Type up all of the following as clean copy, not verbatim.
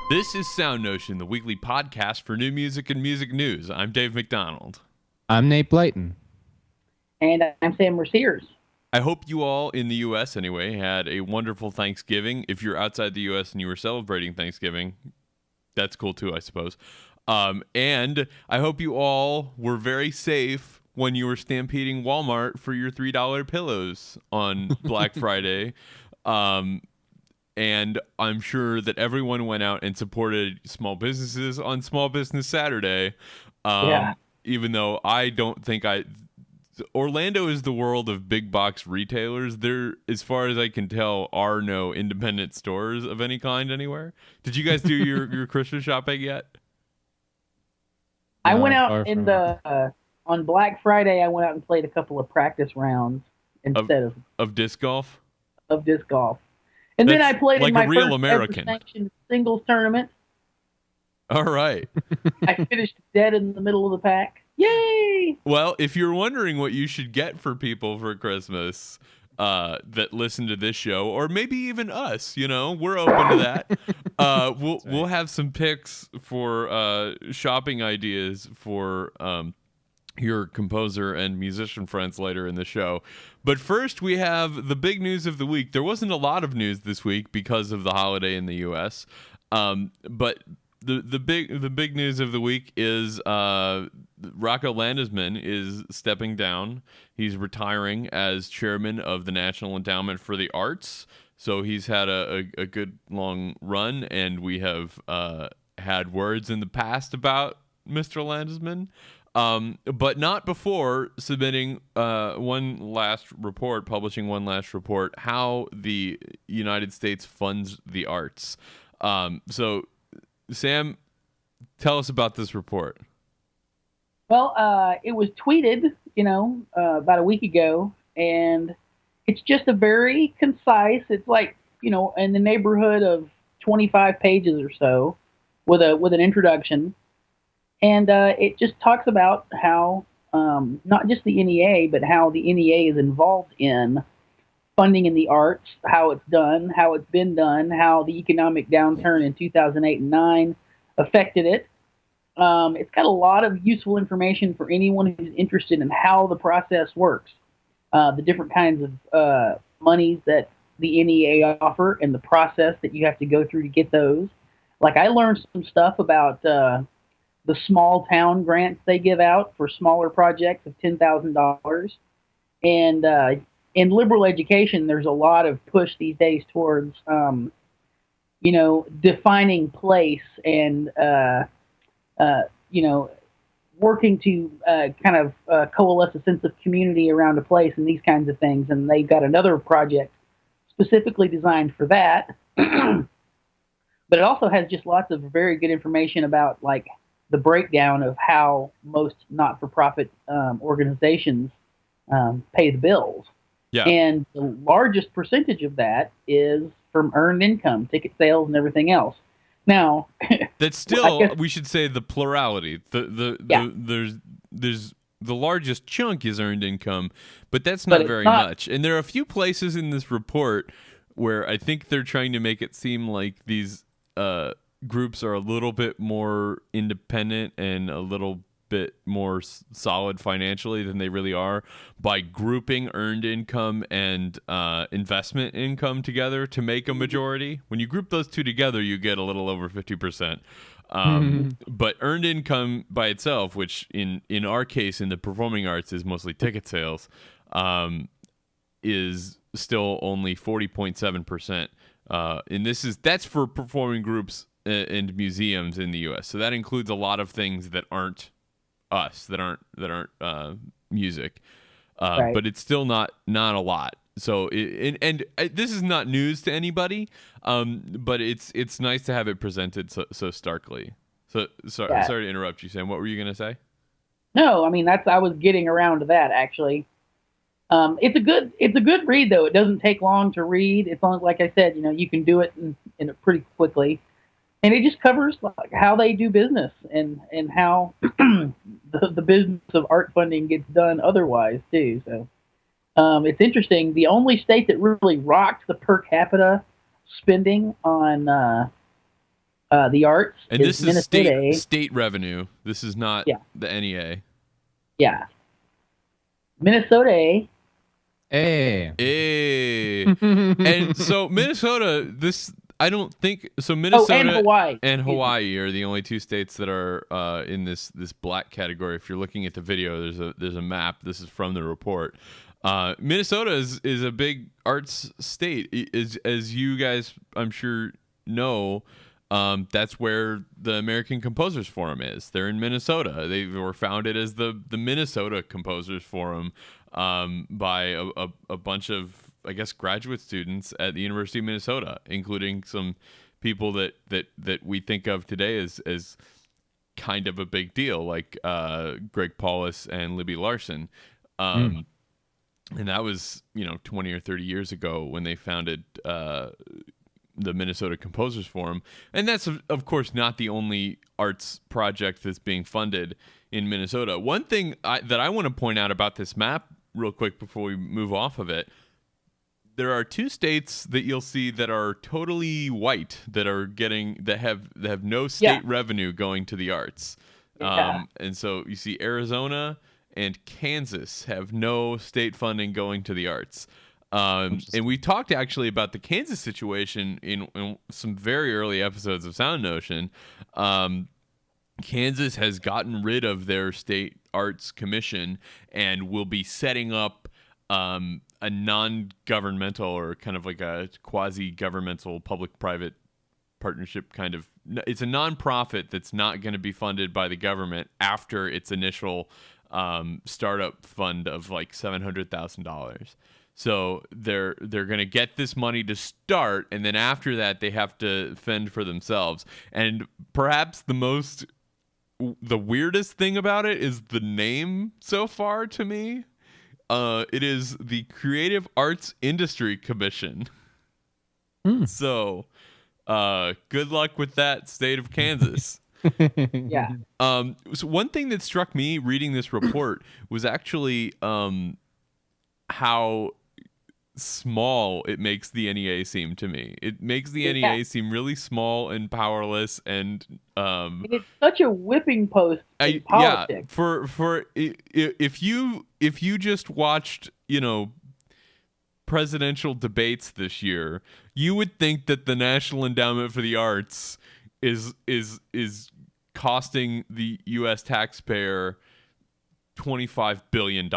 This is SoundNotion, the weekly podcast for new music and music news. I'm Dave McDonald. I'm Nate Blayton. And I'm Sam Merciers. I hope you all in the U.S. anyway had a wonderful Thanksgiving. If you're outside the U.S. and you were celebrating Thanksgiving, that's cool too, I suppose. And I hope you all were very safe when you were stampeding Walmart for your $3 pillows on Black Friday. And I'm sure that everyone went out and supported small businesses on Small Business Saturday. Even though I don't think Orlando is the world of big box retailers. There, as far as I can tell, are no independent stores of any kind anywhere. Did you guys do your Christmas shopping yet? I went out on Black Friday. I went out and played a couple of practice rounds instead of disc golf. Of disc golf, and then I played like in my a real first American ever sanctioned singles tournament. All right. I finished dead in the middle of the pack. Yay! Well, if you're wondering what you should get for people for Christmas that listen to this show, or maybe even us, we're open to that. We'll have some picks for shopping ideas for your composer and musician friends later in the show. But first, we have the big news of the week. There wasn't a lot of news this week because of the holiday in the U.S., but the big news of the week is Rocco Landesman is stepping down. He's retiring as chairman of the National Endowment for the Arts. So he's had a good long run, and we have had words in the past about Mr. Landesman, but not before submitting publishing one last report, how the United States funds the arts. So Sam, tell us about this report. Well, it was tweeted, about a week ago, and it's just a very concise. It's like, in the neighborhood of 25 pages or so, with an introduction, and it just talks about how not just the NEA, but how the NEA is involved in funding in the arts, how it's done, how it's been done, how the economic downturn in 2008 and 9 affected it. It's got a lot of useful information for anyone who's interested in how the process works, the different kinds of monies that the NEA offer and the process that you have to go through to get those. Like, I learned some stuff about the small town grants they give out for smaller projects of $10,000. And in liberal education, there's a lot of push these days towards, defining place and, working to kind of coalesce a sense of community around a place and these kinds of things. And they've got another project specifically designed for that. But it also has just lots of very good information about, like, the breakdown of how most not-for-profit organizations pay the bills. Yeah. And the largest percentage of that is from earned income, ticket sales, and everything else. Now, that's still, we should say, the plurality. There's the largest chunk is earned income, but that's not very much. And there are a few places in this report where I think they're trying to make it seem like these groups are a little bit more independent and a little bit more solid financially than they really are by grouping earned income and investment income together to make a majority. When you group those two together, you get a little over 50%. But earned income by itself, which in our case in the performing arts is mostly ticket sales, is still only 40.7%. And that's for performing groups and museums in the U.S. So that includes a lot of things that aren't us, that aren't music, right. But it's still not a lot. So this is not news to anybody, but it's nice to have it presented so starkly. So sorry to interrupt you, Sam. What were you gonna say? No, I mean I was getting around to that actually. It's a good read though. It doesn't take long to read. It's only, like I said, you can do it in it pretty quickly. And it just covers like how they do business and how the business of art funding gets done otherwise too. So it's interesting. The only state that really rocked the per capita spending on The arts And is this is Minnesota. state revenue. This is not the NEA. Yeah. Minnesota. Hey. And so Minnesota, I don't think so. Minnesota and Hawaii are the only two states that are in this black category. If you're looking at the video, there's a map. This is from the report. Minnesota is a big arts state. As you guys, I'm sure, know. That's where the American Composers Forum is. They're in Minnesota. They were founded as the Minnesota Composers Forum by a bunch of, I guess, graduate students at the University of Minnesota, including some people that we think of today as kind of a big deal, like Greg Paulus and Libby Larson. And that was 20 or 30 years ago when they founded the Minnesota Composers Forum. And that's, of course, not the only arts project that's being funded in Minnesota. One thing that I want to point out about this map real quick before we move off of it, there are two states that you'll see that are totally white, that have no state revenue going to the arts. And so you see Arizona and Kansas have no state funding going to the arts. And we talked actually about the Kansas situation in some very early episodes of SoundNotion. Kansas has gotten rid of their state arts commission and will be setting up a non-governmental, or kind of like a quasi-governmental public-private partnership kind of. It's a non-profit that's not going to be funded by the government after its initial startup fund of like $700,000. So they're going to get this money to start, and then after that they have to fend for themselves. And perhaps the weirdest thing about it is the name so far to me. It is the Creative Arts Industry Commission. So good luck with that, state of Kansas. Yeah. So one thing that struck me reading this report was actually how small it makes the NEA seem to me. It makes the NEA seem really small and powerless, and it's such a whipping post in politics. For if you just watched, presidential debates this year, you would think that the National Endowment for the Arts is costing the U.S. taxpayer $25 billion.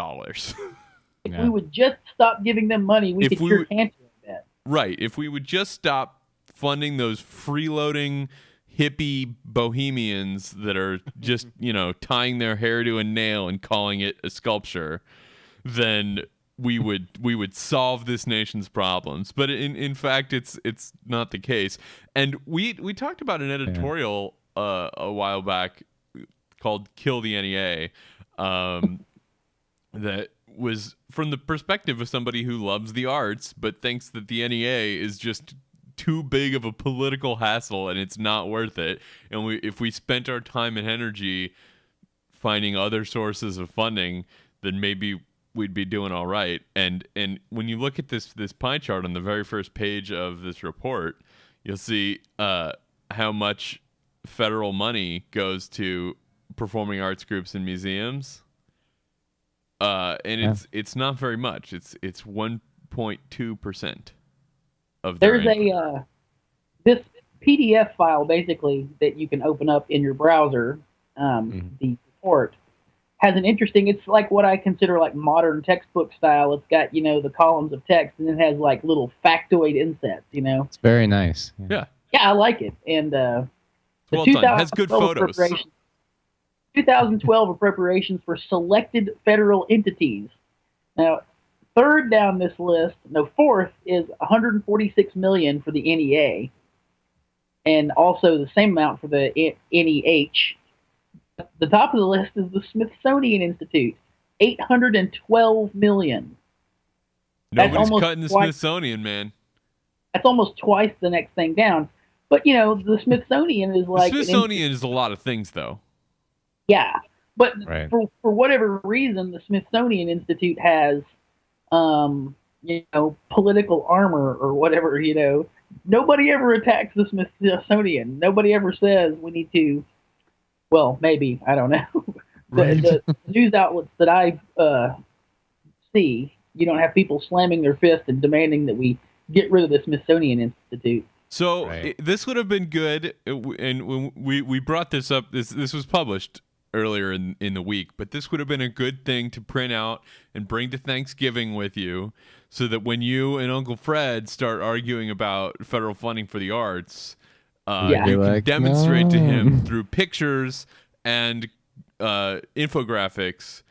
If we would just stop giving them money, we could cure cancer with that. Right. If we would just stop funding those freeloading hippie bohemians that are just, tying their hair to a nail and calling it a sculpture, then we would solve this nation's problems. But in fact, it's not the case. And we talked about an editorial a while back called "Kill the NEA," that was from the perspective of somebody who loves the arts but thinks that the NEA is just too big of a political hassle and it's not worth it. And if we spent our time and energy finding other sources of funding, then maybe we'd be doing all right. And when you look at this pie chart on the very first page of this report, you'll see how much federal money goes to performing arts groups and museums. And it's not very much. It's 1.2% of their income. This PDF file basically that you can open up in your browser. The report has an interesting. It's like what I consider like modern textbook style. It's got the columns of text, and it has like little factoid insets. It's very nice. Yeah, I like it. And well done. It has good photos. 2012 appropriations for selected federal entities. Now, fourth is $146 million for the NEA, and also the same amount for the NEH. The top of the list is the Smithsonian Institute, $812 million. Nobody's cutting the Smithsonian, man. That's almost twice the next thing down. But the Smithsonian is like the Smithsonian is a lot of things, though. Yeah, but for whatever reason, the Smithsonian Institute has, political armor or whatever, nobody ever attacks the Smithsonian. Nobody ever says we need to. Well, maybe I don't know. Right. The news outlets that I see, you don't have people slamming their fist and demanding that we get rid of the Smithsonian Institute. So Right. this would have been good, and when we brought this up. This was published earlier in the week, but this would have been a good thing to print out and bring to Thanksgiving with you, so that when you and Uncle Fred start arguing about federal funding for the arts, Yeah. you Be can like, demonstrate to him "No." through pictures and infographics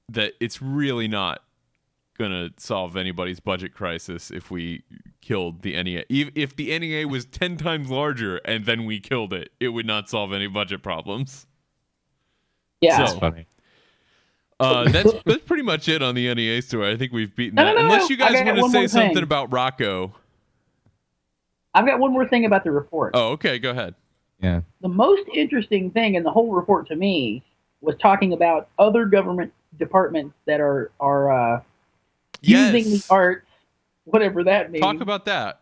that it's really not gonna solve anybody's budget crisis if we killed the NEA. If the NEA was 10 times larger and then we killed it, it would not solve any budget problems. Yeah. So- That's funny. That's pretty much it on the NEA story. I think we've beaten No, that. no, no, Unless no. you guys I got want to one say more something thing. about Rocco. I've got one more thing about the report. Oh, okay, go ahead. Yeah. The most interesting thing in the whole report to me was talking about other government departments that are using the Yes. arts, whatever that means. Talk about that.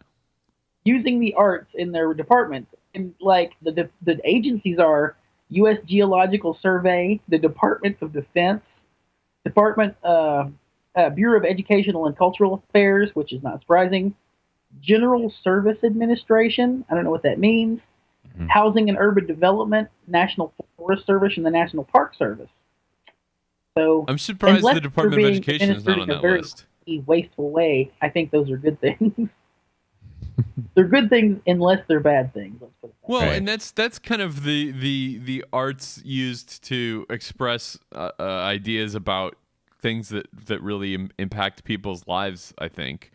Using the arts in their departments, and like the agencies are U.S. Geological Survey, the Department of Defense, Department Bureau of Educational and Cultural Affairs, which is not surprising, General Service Administration, I don't know what that means, Mhm. Housing and Urban Development, National Forest Service, and the National Park Service. So, I'm surprised unless the they're Department of being Education is not on administered in a that very list. wasteful way, I think those are good things. They're good things unless they're bad things. Let's put it that way. Well, Right. and that's kind of the arts used to express ideas about things that really impact people's lives, I think,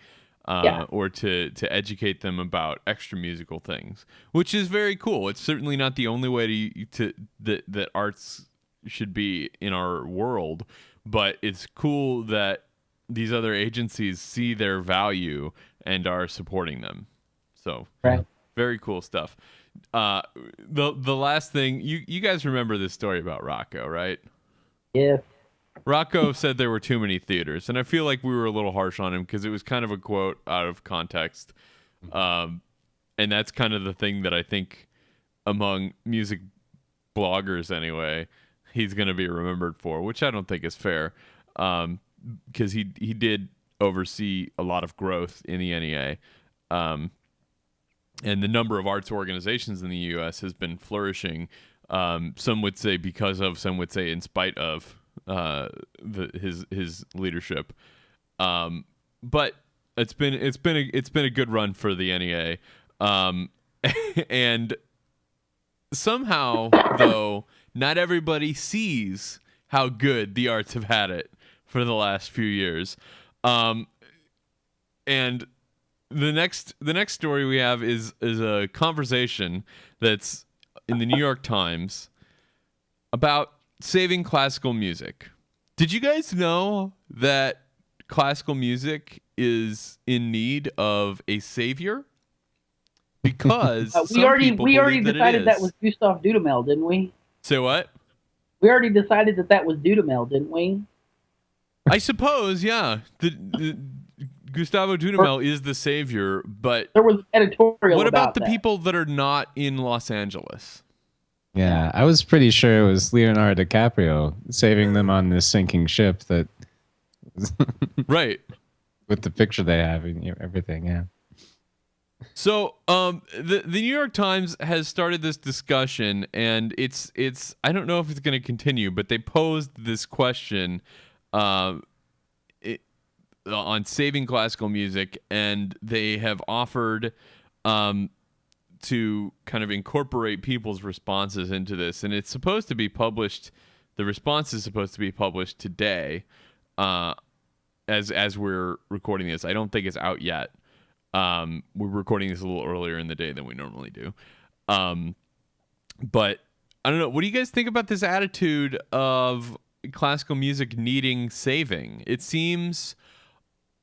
Yeah. or to educate them about extra musical things, which is very cool. It's certainly not the only way that arts should be in our world, but it's cool that these other agencies see their value and are supporting them. So Right. very cool stuff. The last thing, you guys remember this story about Rocco, right? Yes. Rocco said there were too many theaters, and I feel like we were a little harsh on him because it was kind of a quote out of context. And that's kind of the thing that I think among music bloggers anyway, he's going to be remembered for, which I don't think is fair, because he did oversee a lot of growth in the NEA. And the number of arts organizations in the U.S. has been flourishing. Some would say because of, some would say in spite of his leadership. But it's been a good run for the NEA. And somehow, though, not everybody sees how good the arts have had it for the last few years. And the next story we have is a conversation that's in the New York Times about saving classical music. Did you guys know that classical music is in need of a savior? Because We some already people believe decided that that was Gustav Dudamel, didn't we? Say what? We already decided that was Dudamel, didn't we? I suppose, yeah. The Gustavo Dudamel is the savior, but There was an editorial. what about the that. people that are not in Los Angeles? Yeah, I was pretty sure it was Leonardo DiCaprio saving them on this sinking ship that Right. with the picture they have and everything, yeah. So, the New York Times has started this discussion, and it's I don't know if it's going to continue, but they posed this question on saving classical music, and they have offered to kind of incorporate people's responses into this, and it's supposed to be published. The response is supposed to be published today, as we're recording this. I don't think it's out yet. We're recording this a little earlier in the day than we normally do. But I don't know. What do you guys think about this attitude of classical music needing saving? It seems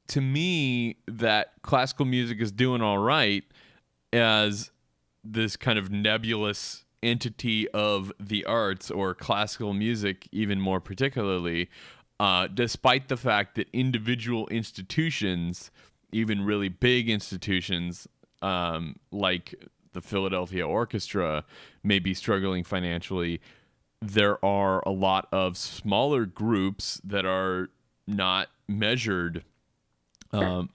to me that classical music is doing all right as this kind of nebulous entity of the arts, or classical music even more particularly, despite the fact that individual institutions, even really big institutions like the Philadelphia Orchestra may be struggling financially, there are a lot of smaller groups that are not measured, that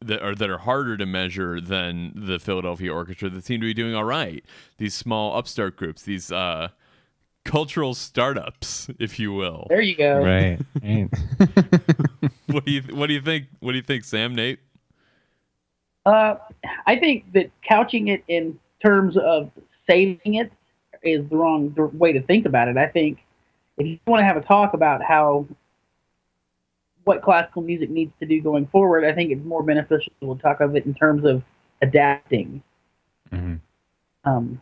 are harder to measure than the Philadelphia Orchestra, that seem to be doing all right. These small upstart groups, these cultural startups, if you will. There you go. Right. What do you think? What do you think, Sam? Nate? I think that couching it in terms of saving it is the wrong way to think about it. I think if you want to have a talk about what classical music needs to do going forward, I think it's more beneficial to talk of it in terms of adapting. Mm-hmm.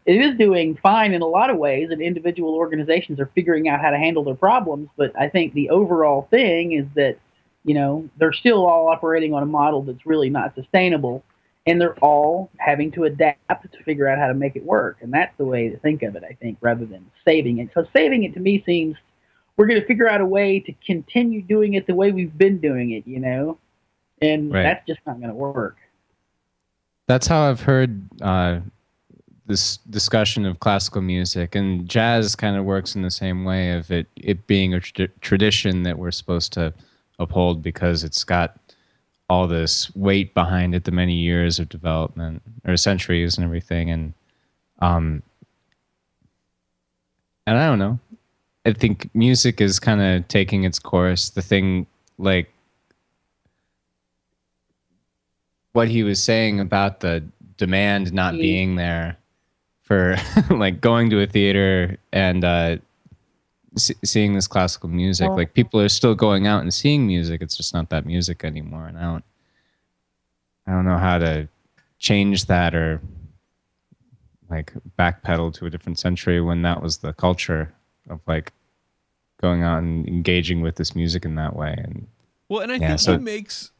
It is doing fine in a lot of ways, and individual organizations are figuring out how to handle their problems. But I think the overall thing is that, they're still all operating on a model that's really not sustainable, and they're all having to adapt to figure out how to make it work. And that's the way to think of it, I think, rather than saving it. Because saving it, to me, seems we're going to figure out a way to continue doing it the way we've been doing it, and right. That's just not going to work. That's how I've heard this discussion of classical music, and jazz kind of works in the same way of it being a tradition that we're supposed to uphold because it's got all this weight behind it, the many years of development or centuries and everything. And I don't know. I think music is kind of taking its course. The thing, like what he was saying about the demand not being there for like going to a theater and seeing this classical music. Like people are still going out and seeing music. It's just not that music anymore. And I don't know how to change that or like backpedal to a different century when that was the culture of like going out and engaging with this music in that way. And I think he makes.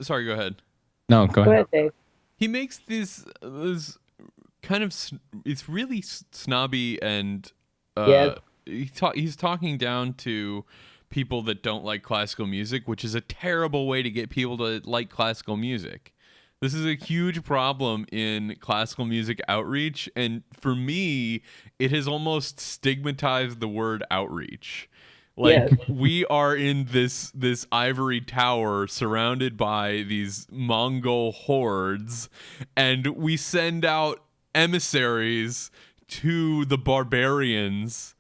Sorry, go ahead. No, go ahead. Dave. He makes this kind of. It's really snobby and. Yes. He's talking down to people that don't like classical music, which is a terrible way to get people to like classical music. This is a huge problem in classical music outreach, and for me, it has almost stigmatized the word outreach. Like, we are in this ivory tower surrounded by these Mongol hordes, and we send out emissaries to the barbarians.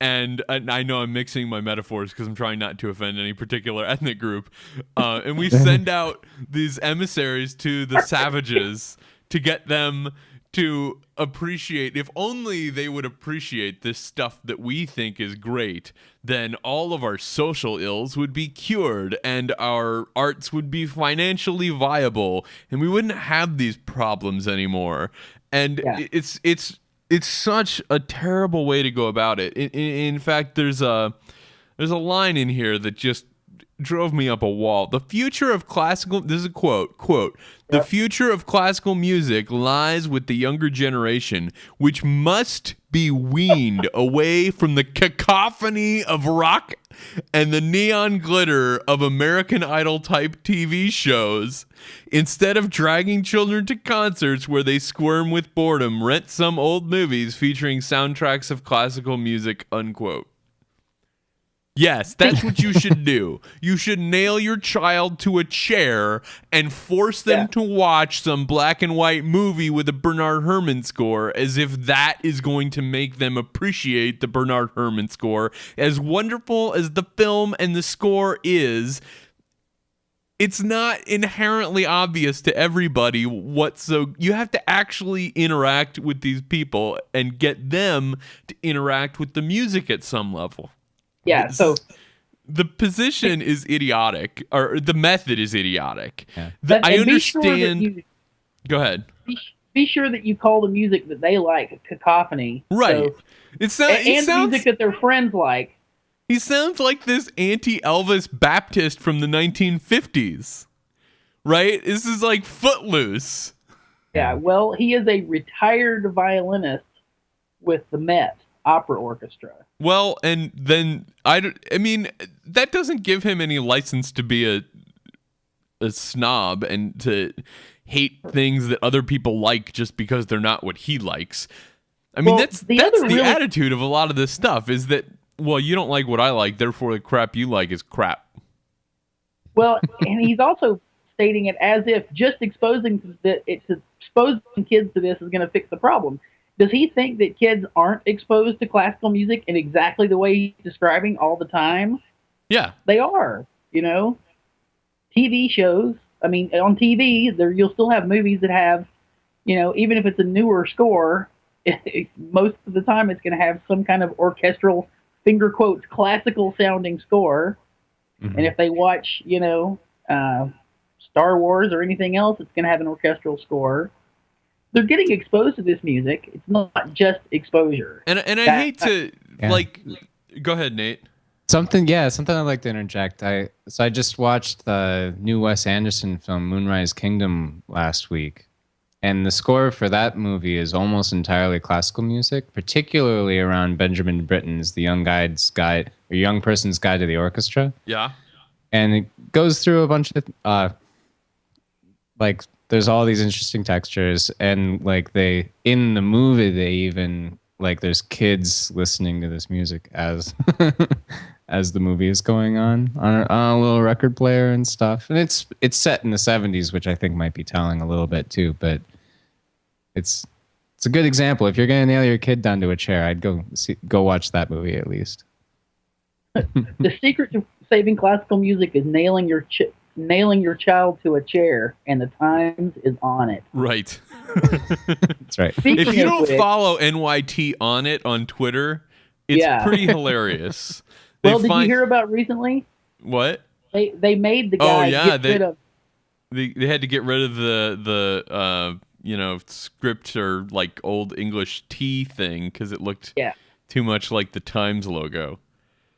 And I know I'm mixing my metaphors because I'm trying not to offend any particular ethnic group. And we send out these emissaries to the savages to get them to appreciate. If only they would appreciate this stuff that we think is great, then all of our social ills would be cured and our arts would be financially viable and we wouldn't have these problems anymore. And it's such a terrible way to go about it. In fact, there's a line in here that just drove me up a wall. The future of classical, this is a quote, the future of classical music lies with the younger generation, which must be weaned away from the cacophony of rock and the neon glitter of American Idol type TV shows. Instead of dragging children to concerts where they squirm with boredom, rent some old movies featuring soundtracks of classical music, unquote. Yes, that's what you should do. You should nail your child to a chair and force them to watch some black and white movie with a Bernard Herrmann score, as if that is going to make them appreciate the Bernard Herrmann score. As wonderful as the film and the score is, it's not inherently obvious to everybody you have to actually interact with these people and get them to interact with the music at some level. Yeah, so the position is idiotic, or the method is idiotic. Yeah. I understand. Go ahead. Be sure that you call the music that they like cacophony. Right. So, and music that their friends like. He sounds like this anti-Elvis Baptist from the 1950s. Right? This is like Footloose. Yeah, well, he is a retired violinist with the Met Opera Orchestra. Well, and then I mean, that doesn't give him any license to be a snob, and hate things that other people like just because they're not what he likes. I mean, that's the attitude of a lot of this stuff is that, well, you don't like what I like, therefore the crap you like is crap. Well, and he's also stating it as if just exposing kids to this is going to fix the problem. Does he think that kids aren't exposed to classical music in exactly the way he's describing all the time? Yeah. They are, TV shows. I mean, on TV, you'll still have movies that have, even if it's a newer score, most of the time it's going to have some kind of orchestral, finger quotes, classical sounding score. Mm-hmm. And if they watch, Star Wars or anything else, it's going to have an orchestral score. They're getting exposed to this music. It's not just exposure. And I hate to go ahead, Nate. Something I'd like to interject. I just watched the new Wes Anderson film Moonrise Kingdom last week, and the score for that movie is almost entirely classical music, particularly around Benjamin Britten's The Young Person's Guide to the Orchestra. Yeah, and it goes through a bunch of there's all these interesting textures, and in the movie they even there's kids listening to this music as as the movie is going on a little record player and stuff. And it's set in the 70s, which I think might be telling a little bit too, but it's a good example. If you're going to nail your kid down to a chair, I'd go watch that movie at least. The secret to saving classical music is nailing your child to a chair, and the Times is on it. Right. That's right. If you don't follow NYT on it on Twitter, it's pretty hilarious. Did you hear about recently? What? They made the guy get rid of. They had to get rid of the script or old English T thing because it looked too much like the Times logo.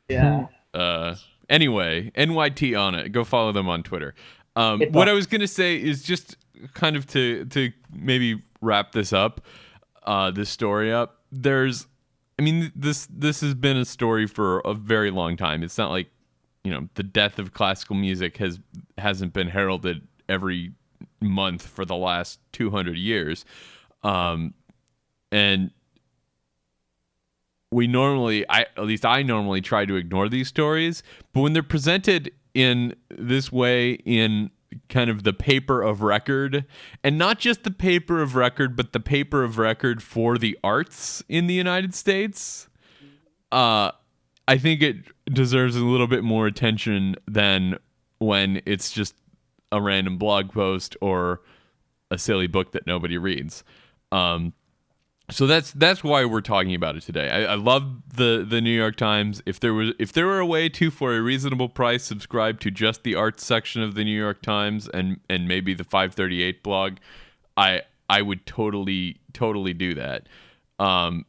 Yeah. Anyway, NYT on it. Go follow them on Twitter. What I was gonna say is just kind of to maybe wrap this up, this story up. This has been a story for a very long time. It's not like, the death of classical music hasn't been heralded every month for the last 200 years. And I normally try to ignore these stories, but when they're presented in this way in kind of the paper of record, and not just the paper of record, but the paper of record for the arts in the United States, I think it deserves a little bit more attention than when it's just a random blog post or a silly book that nobody reads. So that's why we're talking about it today. I love the New York Times. If there were a way to, for a reasonable price, subscribe to just the arts section of the New York Times and maybe the 538 blog, I would totally do that. So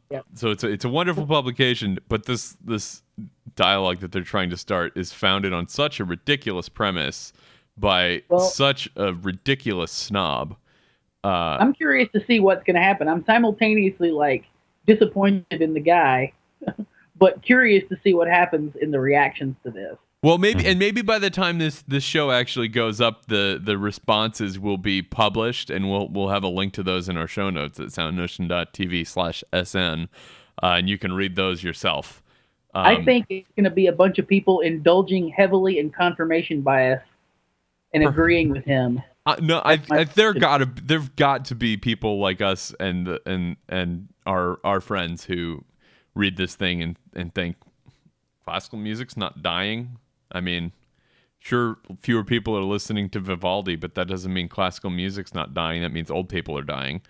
it's a wonderful publication, but this dialogue that they're trying to start is founded on such a ridiculous premise by such a ridiculous snob. I'm curious to see what's going to happen. I'm simultaneously disappointed in the guy, but curious to see what happens in the reactions to this. Well, maybe by the time this show actually goes up, the responses will be published, and we'll have a link to those in our show notes at soundnotion.tv/SN, and you can read those yourself. I think it's going to be a bunch of people indulging heavily in confirmation bias and agreeing with him. There've got to be people like us and our friends who read this thing and think classical music's not dying. I mean, sure, fewer people are listening to Vivaldi, but that doesn't mean classical music's not dying. That means old people are dying.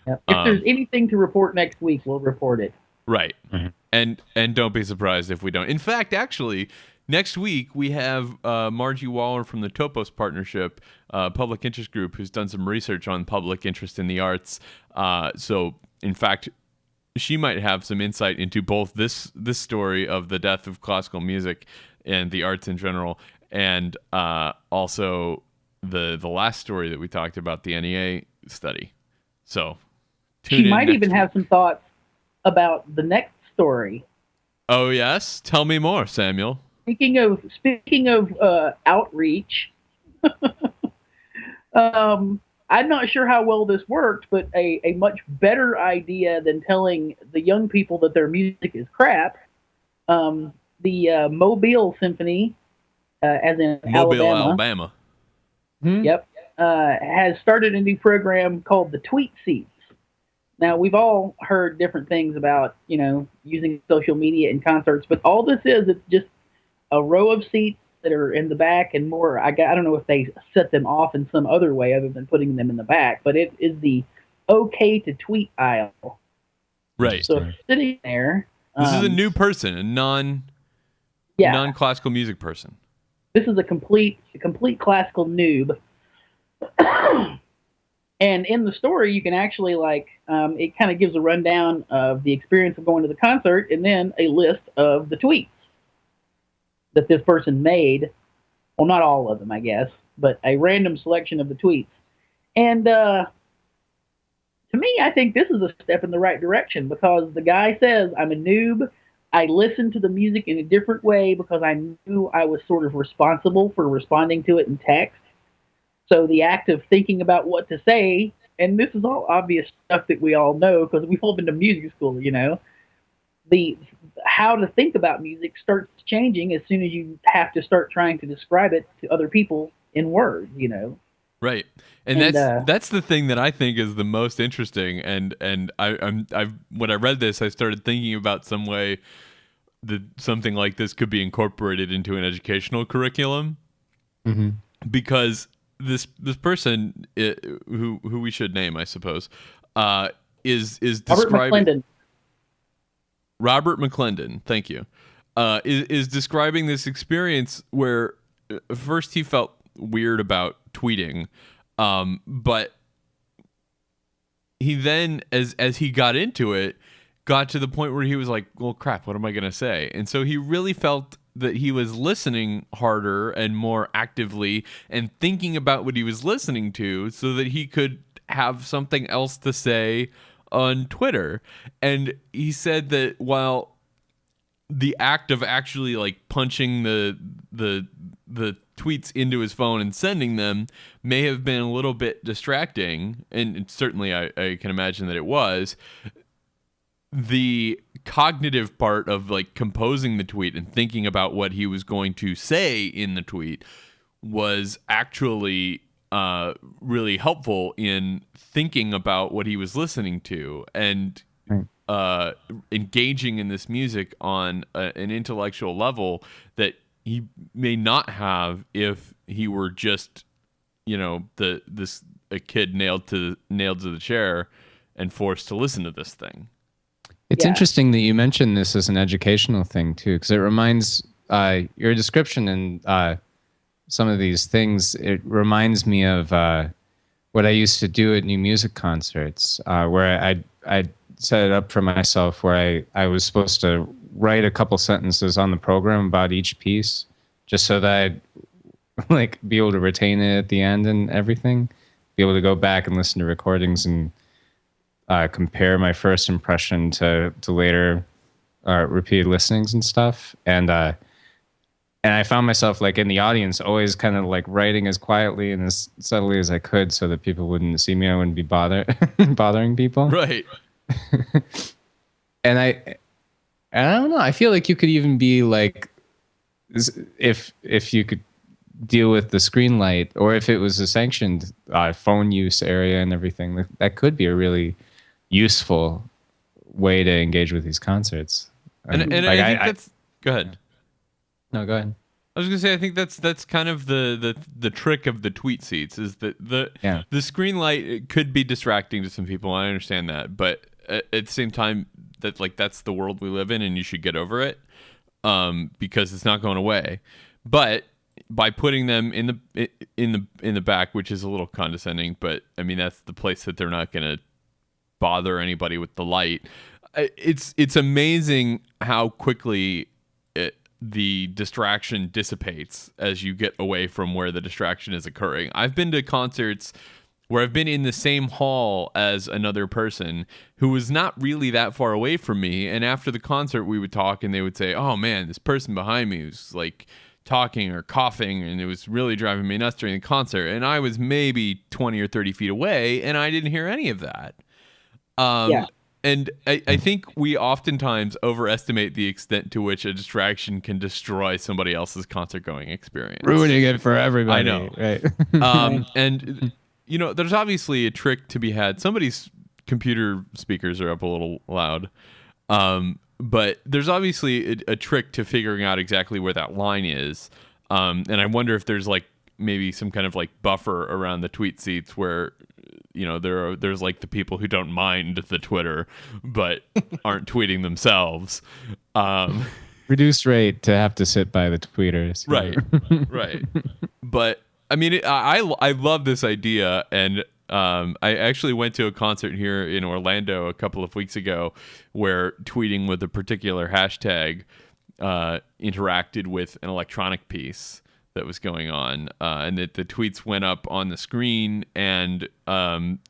Yeah. If there's anything to report next week, we'll report it. Right. Mm-hmm. And don't be surprised if we don't. In fact, actually, next week, we have Margie Waller from the Topos Partnership, public interest group, who's done some research on public interest in the arts. So, in fact, she might have some insight into both this story of the death of classical music and the arts in general, and also the last story that we talked about, the NEA study. So, she might even have some thoughts about the next story. Oh, yes? Tell me more, Samuel. Speaking of outreach, I I'm not sure how well this worked, but a much better idea than telling the young people that their music is crap. The Mobile Symphony, as in Mobile, Alabama. Yep, has started a new program called the Tweet Seats. Now, we've all heard different things about, using social media in concerts, but all this is, it's just a row of seats that are in the back and more. I don't know if they set them off in some other way other than putting them in the back, but it is the okay to tweet aisle. Right. So if you're sitting there. This is a new person, a non-classical music person. This is a complete classical noob. And in the story, you can actually it kind of gives a rundown of the experience of going to the concert and then a list of the tweets that this person made. Well, not all of them, I guess, but a random selection of the tweets. And to me, I think this is a step in the right direction because the guy says, I'm a noob. I listened to the music in a different way because I knew I was sort of responsible for responding to it in text. So the act of thinking about what to say, and this is all obvious stuff that we all know because we've all been to music school, the how to think about music starts changing as soon as you have to start trying to describe it to other people in words, Right, and that's the thing that I think is the most interesting. And I when I read this, I started thinking about some way that something like this could be incorporated into an educational curriculum, because this person who we should name, I suppose, is describing Robert McClendon. Thank you. Is describing this experience where first he felt weird about tweeting, but he then, as he got into it, got to the point where he was like, well, crap, what am I going to say? And so he really felt that he was listening harder and more actively and thinking about what he was listening to so that he could have something else to say on Twitter. And he said that while the act of actually punching the tweets into his phone and sending them may have been a little bit distracting, and certainly I can imagine that it was, the cognitive part of composing the tweet and thinking about what he was going to say in the tweet was actually really helpful in thinking about what he was listening to and engaging in this music on an intellectual level that he may not have if he were just a kid nailed to the chair and forced to listen to this thing. It's interesting that you mentioned this as an educational thing too, because it reminds your description and some of these things. It reminds me of what I used to do at new music concerts, where I set it up for myself where I was supposed to write a couple sentences on the program about each piece, just so that I'd be able to retain it at the end and everything, be able to go back and listen to recordings and compare my first impression to later repeated listenings and stuff. And I found myself in the audience always kind of writing as quietly and as subtly as I could so that people wouldn't see me. I wouldn't be bothering people. Right. And I don't know. I feel like you could even be if you could deal with the screen light, or if it was a sanctioned phone use area and everything, that could be a really useful way to engage with these concerts. And I think that's... Go ahead. No, go ahead. I was gonna say, I think that's kind of the trick of the tweet seats is that the screen light could be distracting to some people. I understand that, but at the same time, that's the world we live in, and you should get over it, because it's not going away. But by putting them in the back, which is a little condescending, but I mean that's the place that they're not gonna bother anybody with the light. It's amazing how quickly the distraction dissipates as you get away from where the distraction is occurring. I've been to concerts where I've been in the same hall as another person who was not really that far away from me, and after the concert we would talk and they would say, oh man, this person behind me was talking or coughing, and it was really driving me nuts during the concert. And I was maybe 20 or 30 feet away, and I didn't hear any of that. And I think we oftentimes overestimate the extent to which a distraction can destroy somebody else's concert-going experience. Ruining it for everybody. I know. Right. And, there's obviously a trick to be had. Somebody's computer speakers are up a little loud. But there's obviously a trick to figuring out exactly where that line is. And I wonder if there's like maybe some kind of like buffer around the tweet seats where, there's like the people who don't mind the Twitter, but aren't tweeting themselves. Reduced rate to have to sit by the tweeters. Right. But I mean, I love this idea. And I actually went to a concert here in Orlando a couple of weeks ago where tweeting with a particular hashtag interacted with an electronic piece that was going on, and that the tweets went up on the screen, and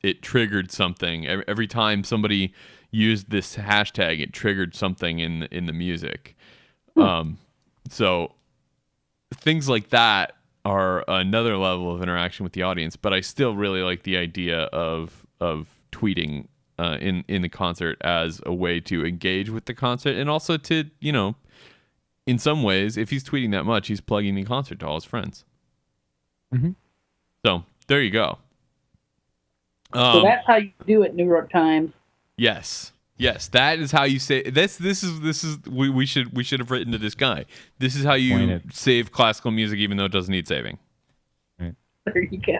it triggered something. Every time somebody used this hashtag, it triggered something in the music. So things like that are another level of interaction with the audience, but I still really like the idea of tweeting in the concert as a way to engage with the concert, and also to, in some ways, if he's tweeting that much, he's plugging the concert to all his friends. Mm-hmm. So there you go. So that's how you do it, New York Times. Yes, that is how you say this. We should have written to this guy. This is how you save classical music, even though it doesn't need saving. Right. There you go.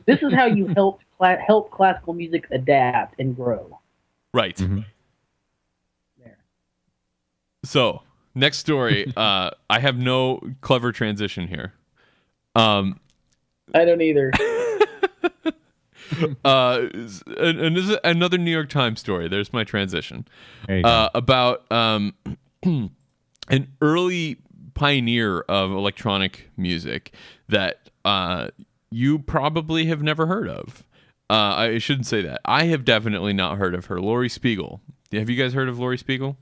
This is how you help classical music adapt and grow. Right. Mm-hmm. There. So next story. I have no clever transition here. I don't either. And this is another New York Times story. There's my transition. About an early pioneer of electronic music that you probably have never heard of. I shouldn't say that. I have definitely not heard of her. Laurie Spiegel. Have you guys heard of Laurie Spiegel?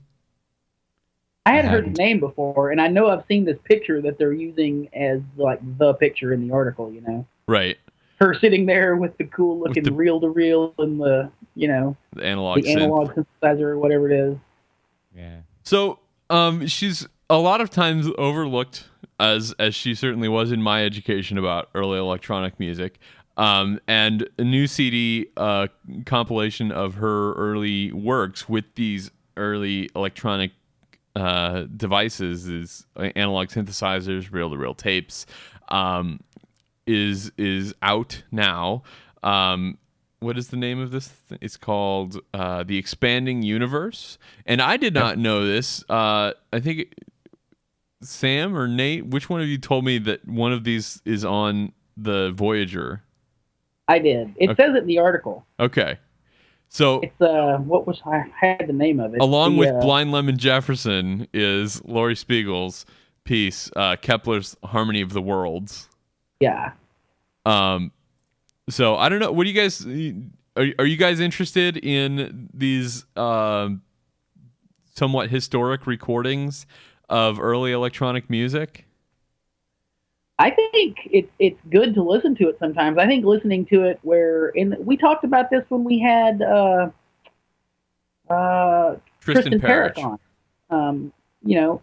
I hadn't heard the name before, and I know I've seen this picture that they're using as like the picture in the article. Right. Her sitting there with the cool looking reel-to-reel and the analog synthesizer or whatever it is. Yeah. So she's a lot of times overlooked, as she certainly was in my education about early electronic music. And a new CD compilation of her early works with these early electronic devices, is analog synthesizers, reel-to-reel tapes, is out now. What is the name of this? It's called The Expanding Universe. And I did not know this. I think Sam or Nate, which one of you told me that one of these is on the Voyager? I did. It says it in the article. Okay. So it's I had the name of it. Along with Blind Lemon Jefferson is Laurie Spiegel's piece, Kepler's Harmony of the Worlds. Yeah. So I don't know. What do you guys are you guys interested in these somewhat historic recordings of early electronic music? I think it's good to listen to it sometimes. I think listening to it we talked about this when we had Tristan Parrish on. You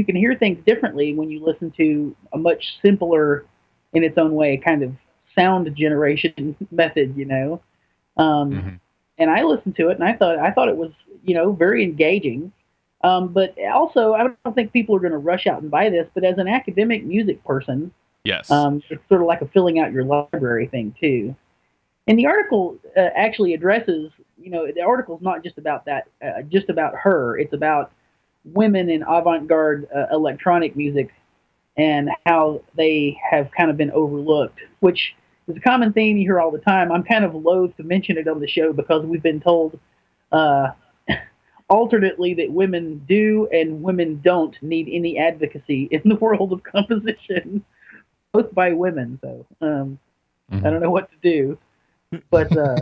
can hear things differently when you listen to a much simpler, in its own way, kind of sound generation method. And I listened to it, and I thought it was very engaging. But also, I don't think people are going to rush out and buy this. But as an academic music person, yes, it's sort of like a filling out your library thing too. And the article actually addresses, the article's not just about that, just about her. It's about women in avant-garde electronic music and how they have kind of been overlooked, which is a common theme you hear all the time. I'm kind of loath to mention it on the show because we've been told alternately that women do and women don't need any advocacy in the world of composition, both by women. So I don't know what to do, but so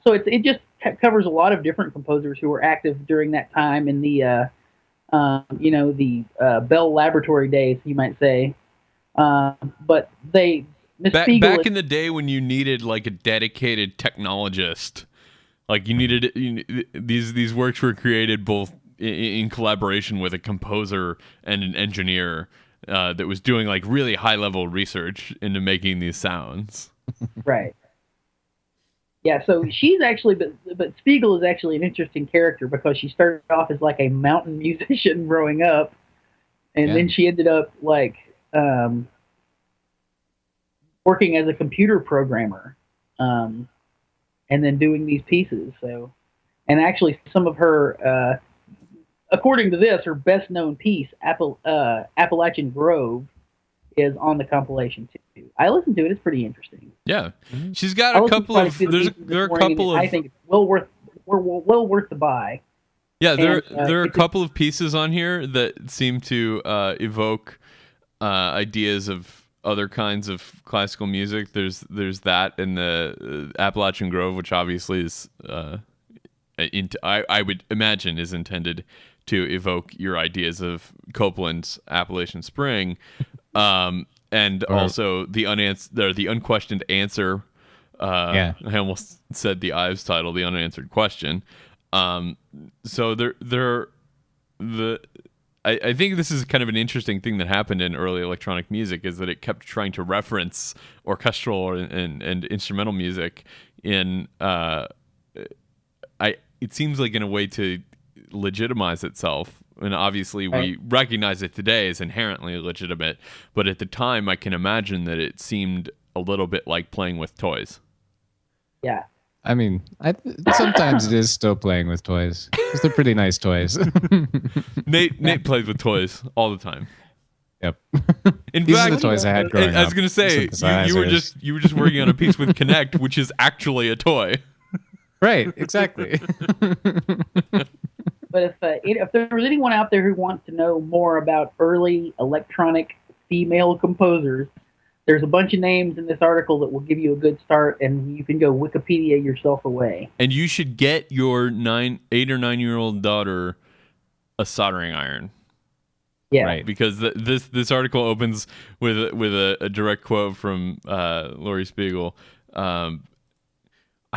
it just covers a lot of different composers who were active during that time in the The Bell Laboratory days, you might say. But Miss Spiegel back in the day when you needed like a dedicated technologist, like you needed these works were created both in collaboration with a composer and an engineer that was doing like really high level research into making these sounds. Right. Yeah, so she's actually, but Spiegel is actually an interesting character because she started off as like a mountain musician growing up, and then she ended up like working as a computer programmer, and then doing these pieces. So, and actually, some of her, according to this, her best known piece, Appalachian Grove, is on the compilation too. I listened to it; it's pretty interesting. Yeah, she's got a couple of. There are a couple of. I think it's well worth the buy. Yeah, there are a couple of pieces on here that seem to evoke ideas of other kinds of classical music. There's that in the Appalachian Grove, which obviously is I would imagine is intended to evoke your ideas of Copeland's Appalachian Spring. And also the unquestioned answer. I almost said the Ives title, the unanswered question. So I think this is kind of an interesting thing that happened in early electronic music is that it kept trying to reference orchestral and instrumental music in it seems like in a way to legitimize itself. And obviously we recognize it today as inherently legitimate, but at the time I can imagine that it seemed a little bit like playing with toys. Yeah. I mean, sometimes it is still playing with toys because they're pretty nice toys. Nate plays with toys all the time. Yep. In These fact, are the toys I had growing up. I was going to say you were just working on a piece with Connect, which is actually a toy. Right. Exactly. But if there's anyone out there who wants to know more about early electronic female composers, there's a bunch of names in this article that will give you a good start, and you can go Wikipedia yourself away. And you should get your 8 or 9 year old daughter a soldering iron. Yeah, right. Because this article opens with a direct quote from Laurie Spiegel. I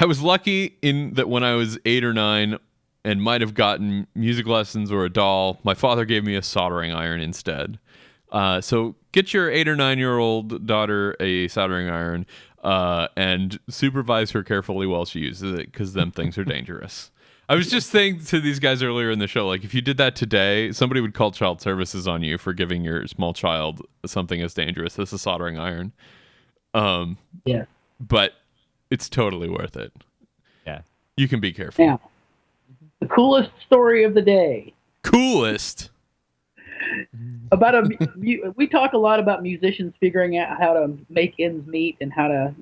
was lucky in that when I was 8 or 9 and might have gotten music lessons or a doll, my father gave me a soldering iron instead. So get your 8 or 9 year old daughter a soldering iron and supervise her carefully while she uses it, because them things are dangerous. I was just saying to these guys earlier in the show, like if you did that today, somebody would call child services on you for giving your small child something as dangerous as a soldering iron. Yeah. But it's totally worth it. Yeah. You can be careful. Now, the coolest story of the day. Coolest. We talk a lot about musicians figuring out how to make ends meet and how to,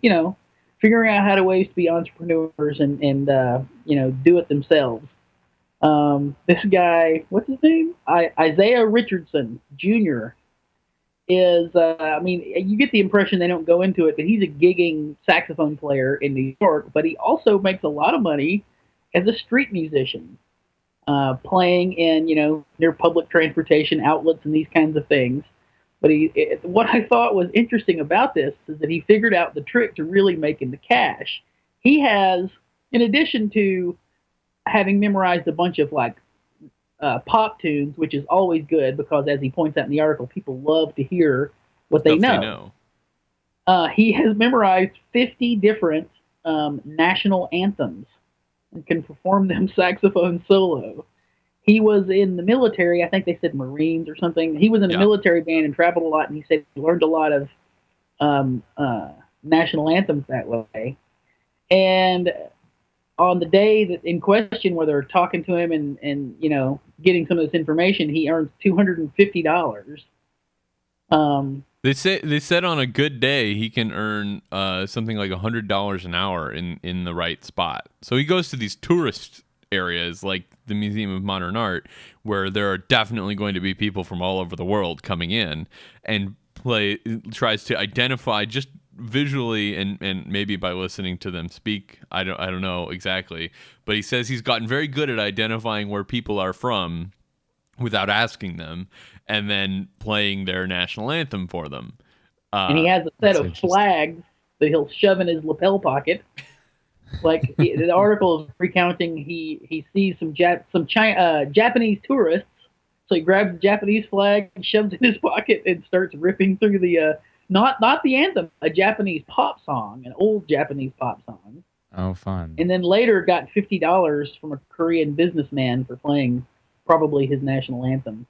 figuring out how to ways to be entrepreneurs and do it themselves. This guy, what's his name? Isaiah Richardson Jr. is, you get the impression they don't go into it, but he's a gigging saxophone player in New York, but he also makes a lot of money as a street musician, playing in, near public transportation outlets and these kinds of things. But what I thought was interesting about this is that he figured out the trick to really making the cash. He has, in addition to having memorized a bunch of pop tunes, which is always good because, as he points out in the article, people love to hear what they know. He has memorized 50 different national anthems and can perform them saxophone solo. He was in the military, I think they said Marines or something. He was in a military band and traveled a lot, and he said he learned a lot of national anthems that way. And on the day that in question where they're talking to him and getting some of this information, he earns $250. They said on a good day he can earn something like $100 an hour in the right spot. So he goes to these tourist areas like the Museum of Modern Art, where there are definitely going to be people from all over the world coming in, and tries to identify just visually and maybe by listening to them speak. I don't know exactly, but he says he's gotten very good at identifying where people are from without asking them, and then playing their national anthem for them. And he has a set of flags that he'll shove in his lapel pocket. Like the article is recounting, he sees some Japanese tourists, so he grabs the Japanese flag and shoves it in his pocket and starts ripping through the not the anthem, a Japanese pop song, an old Japanese pop song. Oh, fun! And then later got $50 from a Korean businessman for playing probably his national anthem.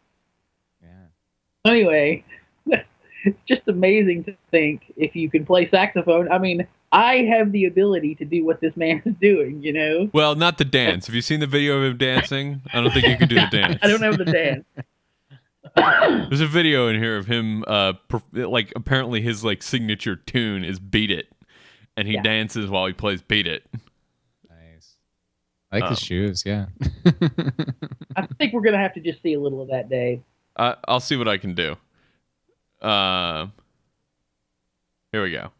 Yeah. Anyway, it's just amazing to think if you can play saxophone. I mean, I have the ability to do what this man is doing, you know? Well, not the dance. Have you seen the video of him dancing? I don't think you can do the dance. I don't have the dance. There's a video in here of him, like apparently his like signature tune is "Beat It," and he dances while he plays "Beat It." Nice. I like his shoes. Yeah. I think we're gonna have to just see a little of that, Dave. I'll see what I can do. Here we go.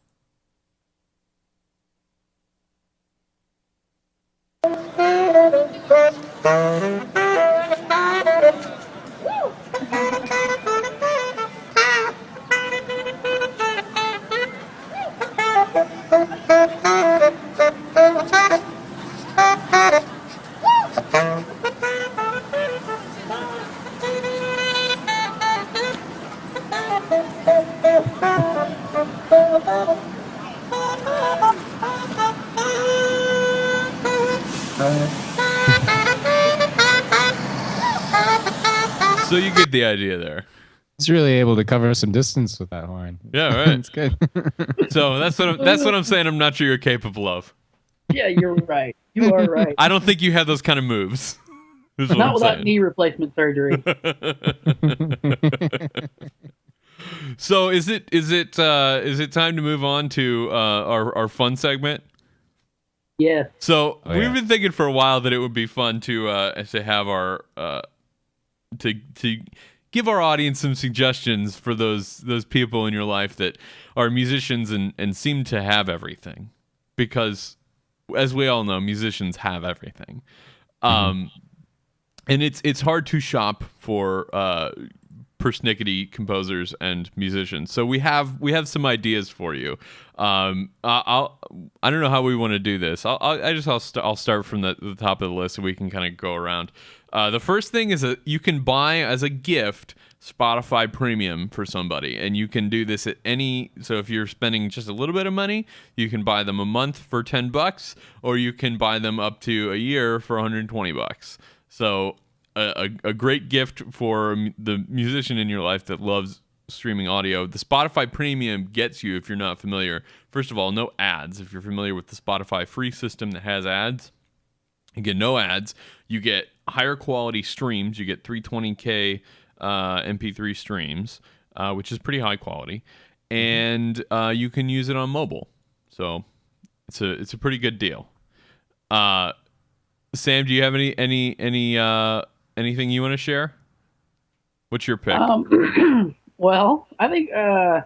So you get the idea there. He's really able to cover some distance with that horn. Yeah, right. It's good. So that's what I'm saying. I'm not sure you're capable of. Yeah, you're right. You are right. I don't think you have those kind of moves. Not without knee replacement surgery. So is it time to move on to our fun segment? Yes. So we've been thinking for a while that it would be fun to have our to give our audience some suggestions for those people in your life that are musicians and seem to have everything, because as we all know, musicians have everything. And it's hard to shop for persnickety composers and musicians. So we have some ideas for you. I don't know how we want to do this. I'll start from the top of the list so we can kind of go around. The first thing is that you can buy as a gift Spotify Premium for somebody, and you can do this at any. So if you're spending just a little bit of money, you can buy them a month for $10, or you can buy them up to a year for $120. So a great gift for the musician in your life that loves streaming audio. The Spotify Premium gets you, if you're not familiar, first of all, no ads. If you're familiar with the Spotify free system that has ads, you get no ads. You get higher quality streams. You get 320K MP3 streams, which is pretty high quality, and you can use it on mobile. So it's a pretty good deal. Sam, do you have anything you want to share? What's your pick? Well, I think the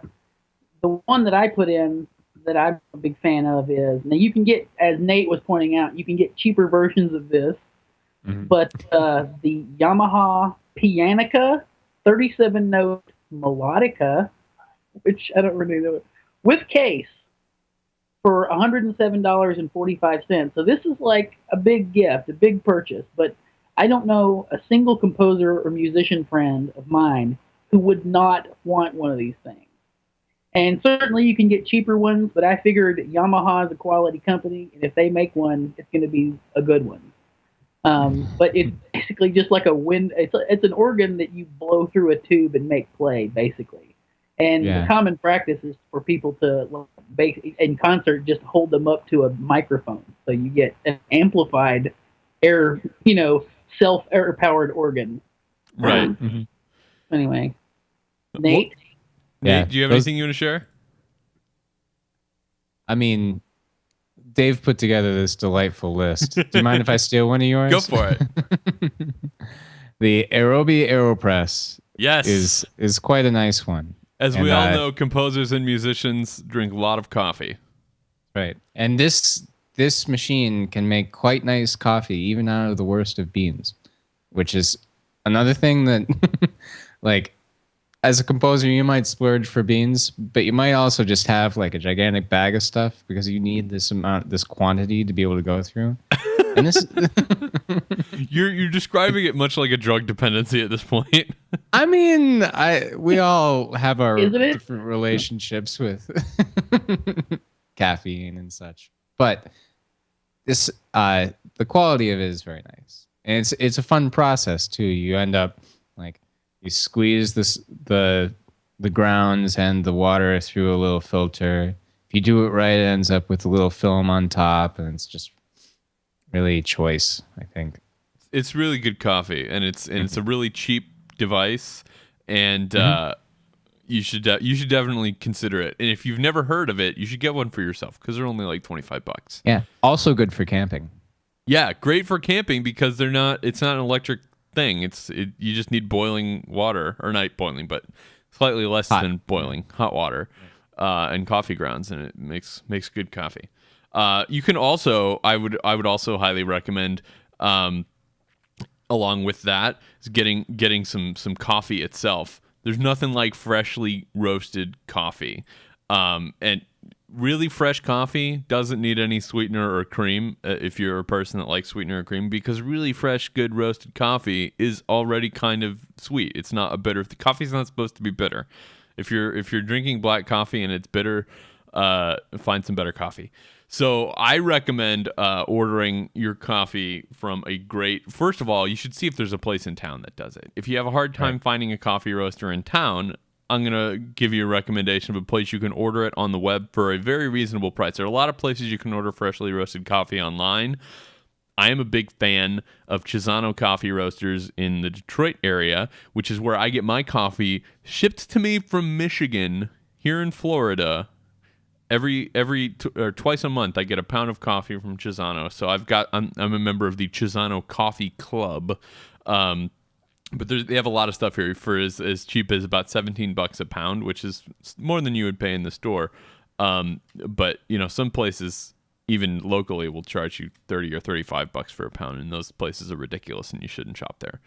one that I put in that I'm a big fan of is, now you can get, as Nate was pointing out, you can get cheaper versions of this, but the Yamaha Pianica 37-note melodica, which I don't really know, with case for $107.45. So this is like a big gift, a big purchase, but I don't know a single composer or musician friend of mine who would not want one of these things. And certainly you can get cheaper ones, but I figured Yamaha is a quality company, and if they make one, it's going to be a good one. But it's basically just like a wind. It's an organ that you blow through a tube and make play, basically. And the common practice is for people to, in concert, just hold them up to a microphone, so you get an amplified self-air-powered organ. Right. Anyway, Nate. Nate, do you have anything you want to share? I mean, Dave put together this delightful list. Do you mind if I steal one of yours? Go for it. The Aeropress is quite a nice one. As we all know, composers and musicians drink a lot of coffee. Right. And this machine can make quite nice coffee, even out of the worst of beans, which is another thing that, like, as a composer, you might splurge for beans, but you might also just have like a gigantic bag of stuff because you need this quantity to be able to go through. And this, you're describing it much like a drug dependency at this point. I mean, we all have our Isn't it? different relationships with caffeine and such, but this the quality of it is very nice, and it's a fun process too. You end up like. You squeeze the grounds and the water through a little filter. If you do it right, it ends up with a little film on top, and it's just really choice, I think. It's really good coffee, and it's a really cheap device, and you should definitely consider it. And if you've never heard of it, you should get one for yourself because they're only like $25. Yeah, also good for camping. Yeah, great for camping because it's not an electric thing. You just need boiling water, or not boiling, but slightly less than boiling hot water, and coffee grounds, and it makes good coffee. You can also, I would also highly recommend, along with that, is getting some coffee itself. There's nothing like freshly roasted coffee, and really fresh coffee doesn't need any sweetener or cream if you're a person that likes sweetener or cream, because really fresh, good roasted coffee is already kind of sweet. It's not a bitter. Coffee's not supposed to be bitter. If you're drinking black coffee and it's bitter, find some better coffee. So I recommend ordering your coffee from first of all, you should see if there's a place in town that does it. If you have a hard time finding a coffee roaster in town, I'm going to give you a recommendation of a place you can order it on the web for a very reasonable price. There are a lot of places you can order freshly roasted coffee online. I am a big fan of Chisano Coffee Roasters in the Detroit area, which is where I get my coffee shipped to me from Michigan here in Florida. Twice a month, I get a pound of coffee from Chisano. So I'm a member of the Chisano Coffee Club. But they have a lot of stuff here for as cheap as about $17 a pound, which is more than you would pay in the store. But some places, even locally, will charge you $30 or $35 for a pound, and those places are ridiculous, and you shouldn't shop there.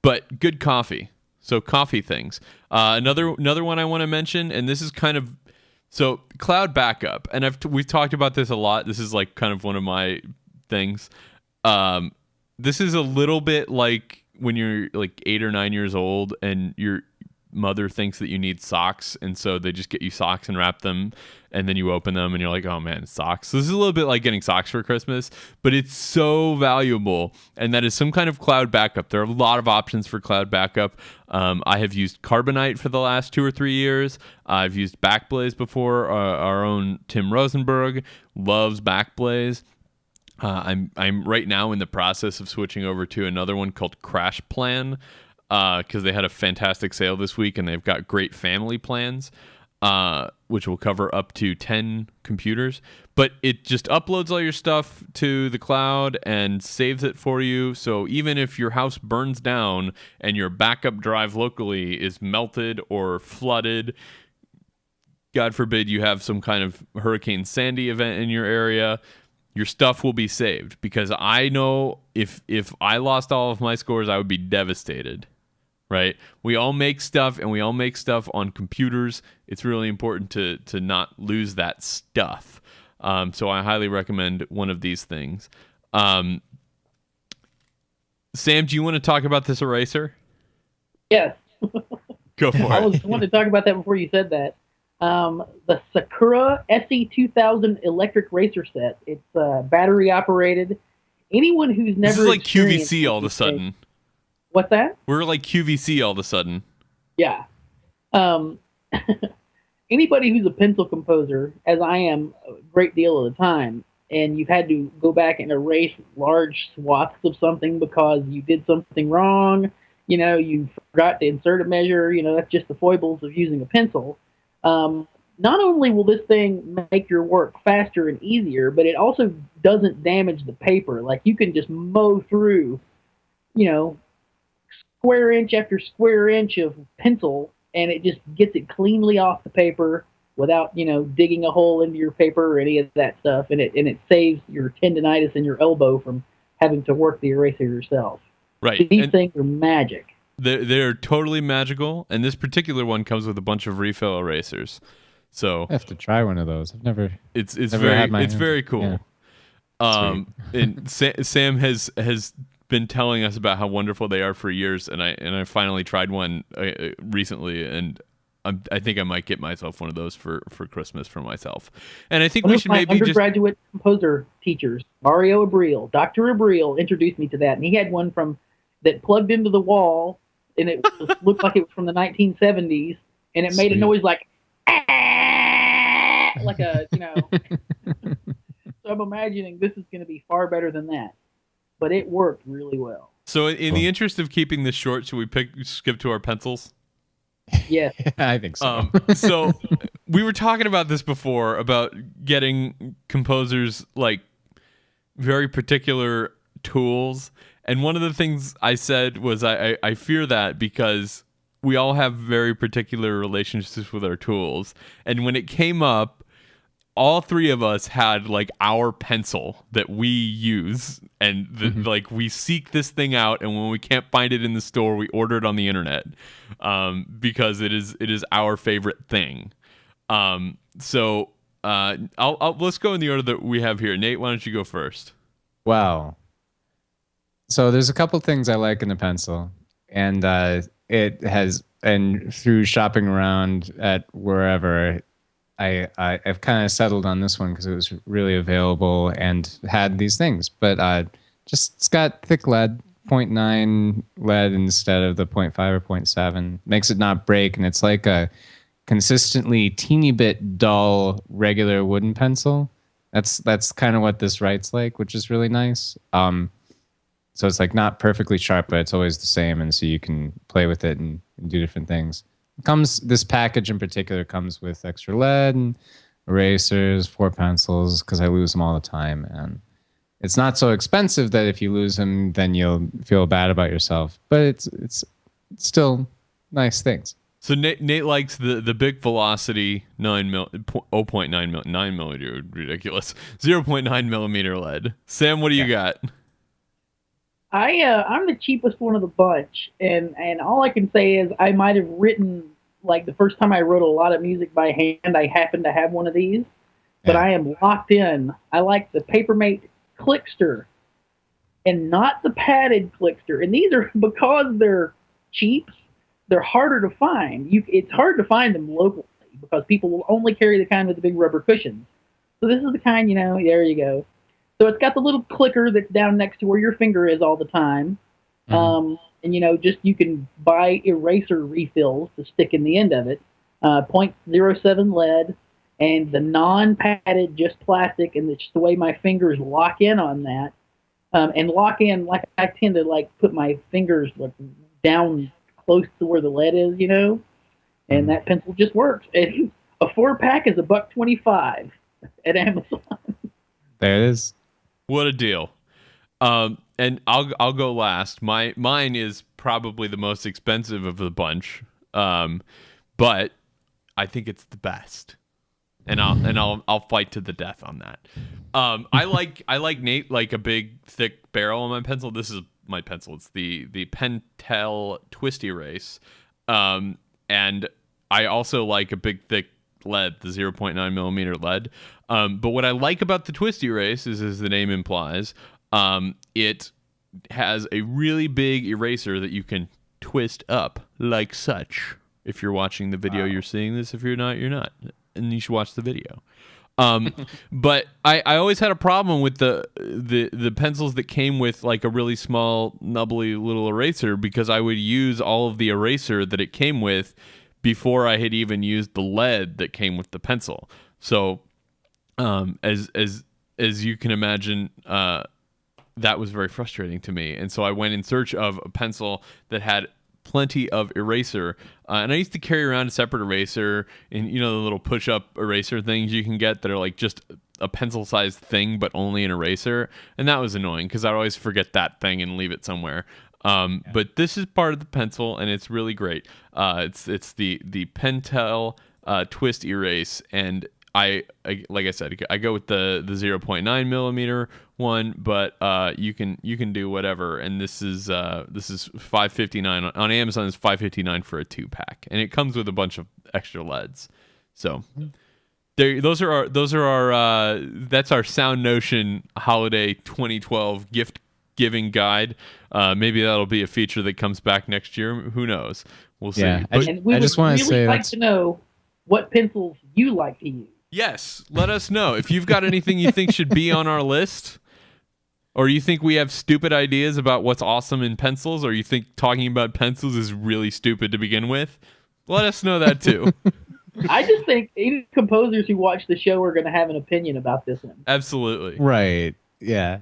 But good coffee. So coffee things. Another one I want to mention, and this is kind of cloud backup, and we've talked about this a lot. This is like kind of one of my things. This is a little bit like when you're like 8 or 9 years old and your mother thinks that you need socks, and so they just get you socks and wrap them, and then you open them and you're like, oh man, socks. So this is a little bit like getting socks for Christmas, but it's so valuable, and that is some kind of cloud backup. There are a lot of options for cloud backup. I have used Carbonite for the last 2 or 3 years. I've used Backblaze before. Our own Tim Rosenberg loves Backblaze. I'm right now in the process of switching over to another one called CrashPlan, because they had a fantastic sale this week, and they've got great family plans, which will cover up to 10 computers. But it just uploads all your stuff to the cloud and saves it for you. So even if your house burns down and your backup drive locally is melted or flooded, God forbid you have some kind of Hurricane Sandy event in your area, your stuff will be saved, because I know if I lost all of my scores, I would be devastated, right? We all make stuff, and we all make stuff on computers. It's really important to not lose that stuff. So I highly recommend one of these things. Sam, do you want to talk about this eraser? Yes. Go for it. I wanted to talk about that before you said that. The Sakura SE2000 electric racer set. It's battery operated. Anyone who's never this is like QVC all of a sudden. What's that? We're like QVC all of a sudden. Yeah. Anybody who's a pencil composer, as I am a great deal of the time, and you've had to go back and erase large swaths of something because you did something wrong, you forgot to insert a measure, that's just the foibles of using a pencil. Not only will this thing make your work faster and easier, but it also doesn't damage the paper. Like, you can just mow through, square inch after square inch of pencil, and it just gets it cleanly off the paper without, digging a hole into your paper or any of that stuff. And it saves your tendonitis in your elbow from having to work the eraser yourself. Right. These And things are magic. they're totally magical, and this particular one comes with a bunch of refill erasers. So I have to try one of those. I've never. it's Never had my hands very on- cool. yeah. And Sam has been telling us about how wonderful they are for years, and I finally tried one recently, and I think I might get myself one of those for Christmas for myself. And I think One we of should my maybe just undergraduate composer teachers, Mario Abril, Dr. Abril, introduced me to that, and he had one that plugged into the wall, and it looked like it was from the 1970s, and it made a Sweet. noise like like a, you know. So I'm imagining this is going to be far better than that, but it worked really well. So in the interest of keeping this short, should we skip to our pencils? Yes. I think so. So we were talking about this before about getting composers like very particular tools, and one of the things I said was I fear that because we all have very particular relationships with our tools, and when it came up, all three of us had like our pencil that we use, and like we seek this thing out, and when we can't find it in the store, we order it on the internet because it is our favorite thing. So let's go in the order that we have here. Nate, why don't you go first? Wow. So there's a couple things I like in the pencil, and it has, and through shopping around at wherever, I've kind of settled on this one because it was really available and had these things. But it's got thick lead, 0.9 lead instead of the 0.5 or 0.7. Makes it not break, and it's like a consistently teeny bit dull regular wooden pencil. That's kind of what this writes like, which is really nice. So it's like not perfectly sharp, but it's always the same, and so you can play with it and do different things. This package in particular comes with extra lead and erasers, 4 pencils, because I lose them all the time, and it's not so expensive that if you lose them, then you'll feel bad about yourself. But it's still nice things. So Nate likes the big velocity 0.9 millimeter, ridiculous, 0.9 millimeter lead. Sam, what do you got? I'm the cheapest one of the bunch, and all I can say is I might have written, like the first time I wrote a lot of music by hand, I happened to have one of these, but I am locked in. I like the Papermate Clickster, and not the padded Clickster. And these are, because they're cheap, they're harder to find. It's hard to find them locally because people will only carry the kind with the big rubber cushions. So this is the kind, there you go. So it's got the little clicker that's down next to where your finger is all the time. And, you can buy eraser refills to stick in the end of it. 0.07 lead, and the non-padded, just plastic, and it's just the way my fingers lock in on that. And lock in, like I tend to put my fingers down close to where the lead is, and that pencil just works. And a 4-pack is $1.25 at Amazon. There it is. What a deal. And I'll go last. Mine is probably the most expensive of the bunch, but I think it's the best, and I'll fight to the death on that. I like Nate like a big thick barrel on my pencil. This is my pencil. It's the PenTell Twist Erase, and I also like a big thick lead, the 0.9 millimeter lead. But what I like about the Twist Erase is, as the name implies, it has a really big eraser that you can twist up like such. If you're watching the video, you're seeing this. If you're not, you're not. And you should watch the video. But I always had a problem with the pencils that came with like a really small, nubbly little eraser, because I would use all of the eraser that it came with before I had even used the lead that came with the pencil. So as you can imagine, that was very frustrating to me. And so I went in search of a pencil that had plenty of eraser. And I used to carry around a separate eraser, and the little push-up eraser things you can get that are like just a pencil-sized thing, but only an eraser. And that was annoying because I'd always forget that thing and leave it somewhere. But this is part of the pencil, and it's really great. It's the PenTell Twist Erase, and like I said, I go with the 0.9 millimeter one, but you can do whatever. And this is $559 on Amazon. It's $559 for a 2-pack, and it comes with a bunch of extra LEDs. So those are our that's our SoundNotion Holiday 2012 gift giving guide. Maybe that'll be a feature that comes back next year. Who knows? We'll see. Yeah, And we would really like to know what pencils you like to use. Yes, let us know if you've got anything you think should be on our list, or you think we have stupid ideas about what's awesome in pencils, or you think talking about pencils is really stupid to begin with. Let us know that too. I just think any composers who watch the show are going to have an opinion about this one. Absolutely. Right. Yeah.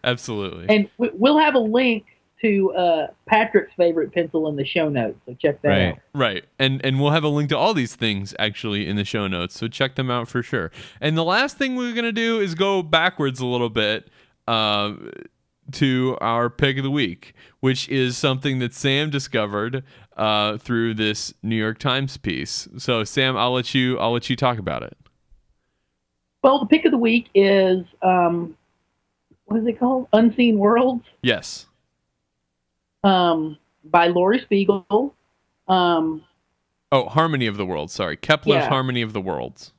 Absolutely. And we'll have a link to Patrick's favorite pencil in the show notes, so check that out. Right. And we'll have a link to all these things actually in the show notes, so check them out for sure. And the last thing we're going to do is go backwards a little bit to our pick of the week, which is something that Sam discovered through this New York Times piece. So Sam, I'll let you talk about it. Well, the pick of the week is what is it called? Unseen Worlds. Yes. By Laurie Spiegel. Harmony of the Worlds. Sorry, Kepler's Harmony of the Worlds.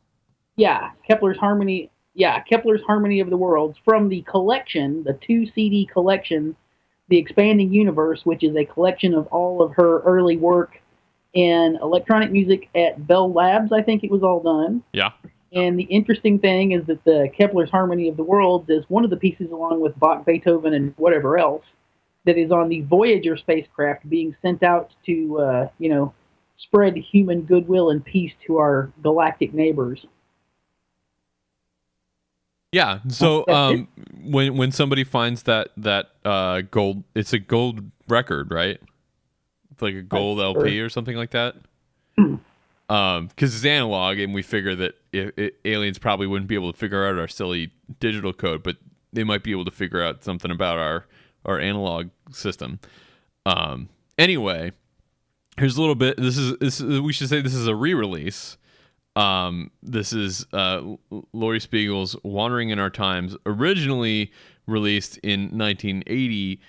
Yeah, Kepler's Harmony of the Worlds, from the collection, the 2 CD collection, The Expanding Universe, which is a collection of all of her early work in electronic music at Bell Labs. I think it was all done. Yeah. And the interesting thing is that the Kepler's Harmony of the Worlds is one of the pieces, along with Bach, Beethoven, and whatever else, that is on the Voyager spacecraft being sent out to, spread human goodwill and peace to our galactic neighbors. Yeah. So when somebody finds that gold, it's a gold record, right? It's like a gold LP or something like that. Because it's analog, and we figure that aliens probably wouldn't be able to figure out our silly digital code, but they might be able to figure out something about our analog system. Anyway, here's a little bit. This is we should say this is a re-release. This is Laurie Spiegel's "Wandering in Our Times," originally released in 1980,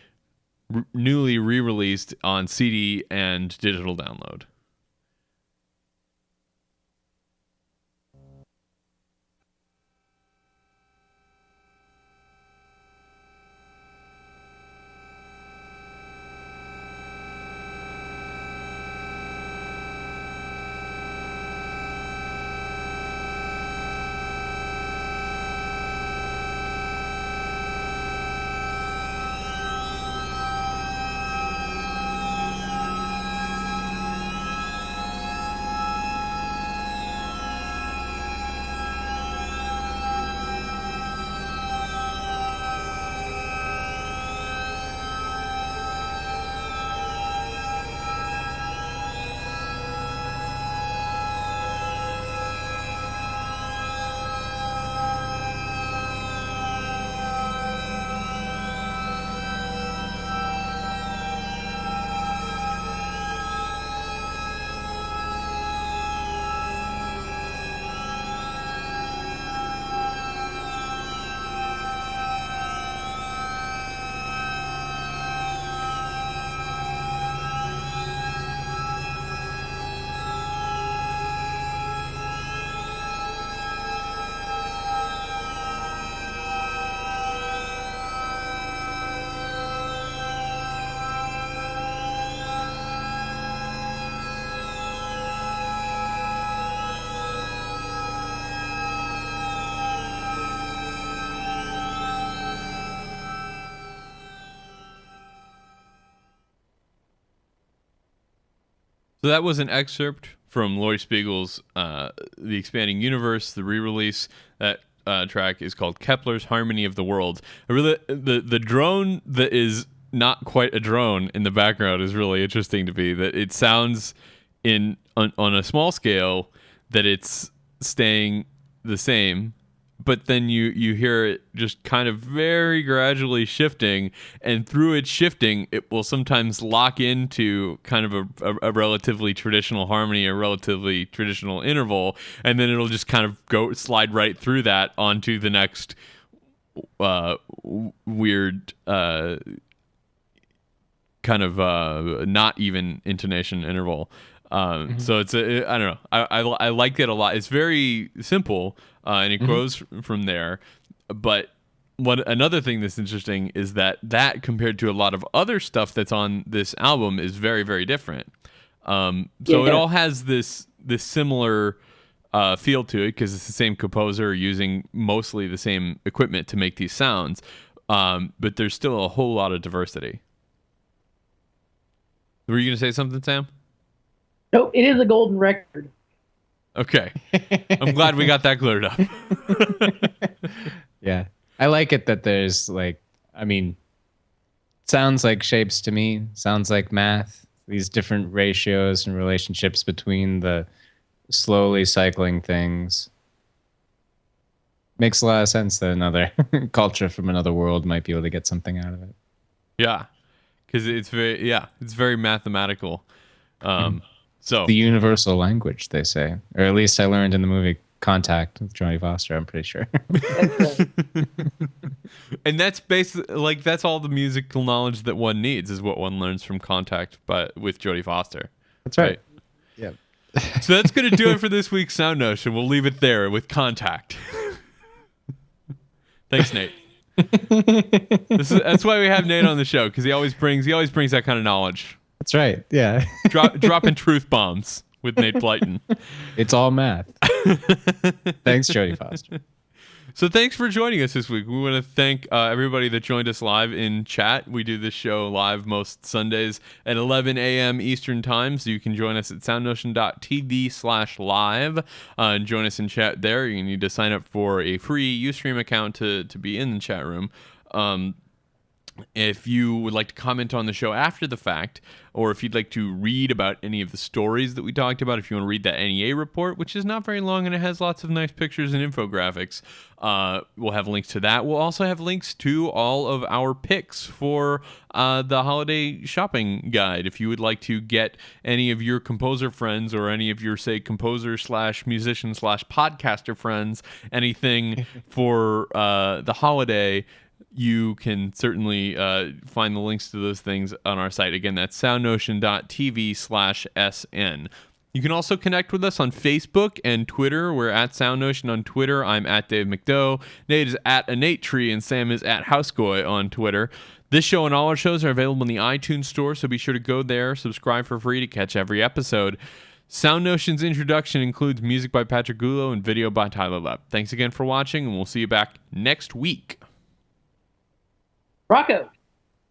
newly re-released on CD and digital download. So that was an excerpt from Laurie Spiegel's The Expanding Universe, the re-release. That track is called Kepler's Harmony of the Worlds. The drone that is not quite a drone in the background is really interesting to me. That it sounds on a small scale that it's staying the same, but then you hear it just kind of very gradually shifting, and through its shifting, it will sometimes lock into kind of a relatively traditional harmony, a relatively traditional interval, and then it'll just kind of slide right through that onto the next weird kind of not even intonation interval. So it's I don't know. I like it a lot. It's very simple, and it grows from there. But another thing that's interesting is that compared to a lot of other stuff that's on this album is very, very different. So it all has this similar feel to it because it's the same composer using mostly the same equipment to make these sounds. But there's still a whole lot of diversity. Were you going to say something, Sam? No, it is a golden record. Okay. I'm glad we got that cleared up. Yeah. I like it that there's sounds like shapes to me, sounds like math, these different ratios and relationships between the slowly cycling things. Makes a lot of sense that another culture from another world might be able to get something out of it. Yeah. Because it's very mathematical. So the universal language, they say, or at least I learned in the movie Contact with Jodie Foster. I'm pretty sure. And that's basically that's all the musical knowledge that one needs is what one learns from Contact, but with Jodie Foster. That's right. Yeah. So that's gonna do it for this week's SoundNotion. We'll leave it there with Contact. Thanks, Nate. That's why we have Nate on the show, because he always brings that kind of knowledge. That's right. Yeah. Dropping truth bombs with Nate Blyton. It's all math. Thanks, Jodie Foster. So thanks for joining us this week. We want to thank everybody that joined us live in chat. We do this show live most Sundays at 11 a.m. Eastern Time, so you can join us at soundnotion.tv/live and join us in chat there. You need to sign up for a free Ustream account to be in the chat room. If you would like to comment on the show after the fact, or if you'd like to read about any of the stories that we talked about, if you want to read that NEA report, which is not very long and it has lots of nice pictures and infographics, we'll have links to that. We'll also have links to all of our picks for the holiday shopping guide. If you would like to get any of your composer friends or any of your, say, composer/musician/podcaster friends anything for the holiday, you can certainly find the links to those things on our site. Again, that's soundnotion.tv/SN. You can also connect with us on Facebook and Twitter. We're at SoundNotion on Twitter. I'm at Dave McDough. Nate is at AnnateTree, and Sam is at HouseGoy on Twitter. This show and all our shows are available in the iTunes store, so be sure to go there, subscribe for free to catch every episode. SoundNotion's introduction includes music by Patrick Gullo and video by Tyler Lepp. Thanks again for watching, and we'll see you back next week. Rocco.